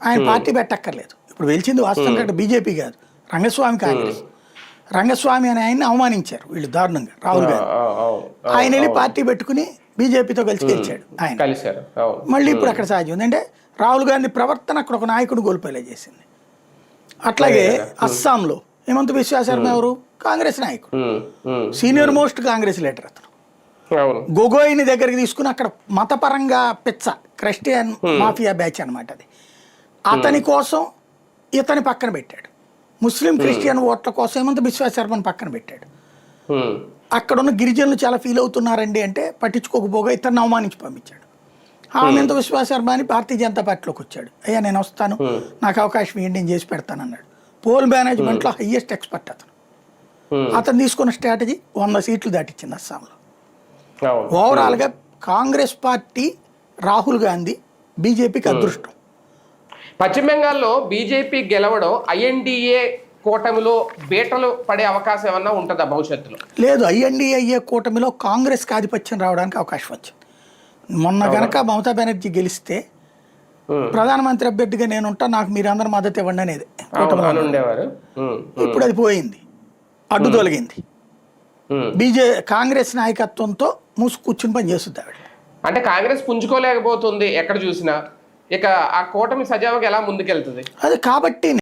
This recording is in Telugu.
ఆయన పార్టీ పెట్టక్కర్లేదు. ఇప్పుడు గెలిచింది వాస్తవంగా అక్కడ బీజేపీ కాదు, రంగస్వామి కాంగ్రెస్. రంగస్వామి అని ఆయన్ని అవమానించారు వీళ్ళు దారుణంగా, రాహుల్ గాంధీ. ఆయన వెళ్ళి పార్టీ పెట్టుకుని బీజేపీతో కలిసి గెలిచాడు ఆయన. మళ్ళీ ఇప్పుడు అక్కడ సాధ్యం ఉంది అంటే రాహుల్ గాంధీ ప్రవర్తన అక్కడ ఒక నాయకుడు కోల్పోయేలా చేసింది. అట్లాగే అస్సాంలో హిమంత బిశ్వ శర్మ ఎవరు? కాంగ్రెస్ నాయకుడు, సీనియర్ మోస్ట్ కాంగ్రెస్ లీడర్ అతను. గొగోయిని దగ్గరికి తీసుకుని అక్కడ మతపరంగా పిచ్చ క్రిస్టియన్ మాఫియా బ్యాచ్ అనమాట అది. అతని కోసం ఇతని పక్కన పెట్టాడు, ముస్లిం క్రిస్టియన్ ఓట్ల కోసం హిమంత బిశ్వ శర్మని పక్కన పెట్టాడు. అక్కడ ఉన్న గిరిజనులు చాలా ఫీల్ అవుతున్నారండి అంటే పట్టించుకోకపోగా ఇతన్ని అవమానించి పంపించాడు. హిమంత బిశ్వ శర్మ అని భారతీయ జనతా పార్టీలోకి వచ్చాడు. అయ్యా నేను వస్తాను, నాకు అవకాశం ఏంటి, నేను చేసి పెడతాను అన్నాడు. పోల్ మేనేజ్మెంట్లో హయ్యెస్ట్ ఎక్స్పర్ట్ అతను. అతను తీసుకున్న స్ట్రాటజీ 100 సీట్లు దాటిచ్చింది అస్సాంలో. ఓవరాల్గా కాంగ్రెస్ పార్టీ, రాహుల్ గాంధీ, బీజేపీకి అదృష్టం. పశ్చిమ బెంగాల్లో బీజేపీ గెలవడం ఐఎన్డీఏ కూటమిలో బీటలు పడే అవకాశం ఏమన్నా ఉంటుందా భవిష్యత్తులో? లేదు, ఐఎన్డీఏ కూటమిలో కాంగ్రెస్కి ఆధిపత్యం రావడానికి అవకాశం వచ్చింది. మొన్న గనక మమతా బెనర్జీ గెలిస్తే ప్రధానమంత్రి అభ్యర్థిగా నేనుంటా, నాకు మీరందరూ మద్దతు ఇవ్వండి అనేది ఉండేవారు. ఇప్పుడు అది పోయింది, అడ్డు తొలగింది. కాంగ్రెస్ నాయకత్వంతో మూసు కూర్చుని పని చేస్తుంది ఆవిడ. అంటే కాంగ్రెస్ పుంజుకోలేకపోతుంది ఎక్కడ చూసినా, ఇక ఆ కూటమి సజావుగా ఎలా ముందుకెళ్తుంది? అది కాబట్టి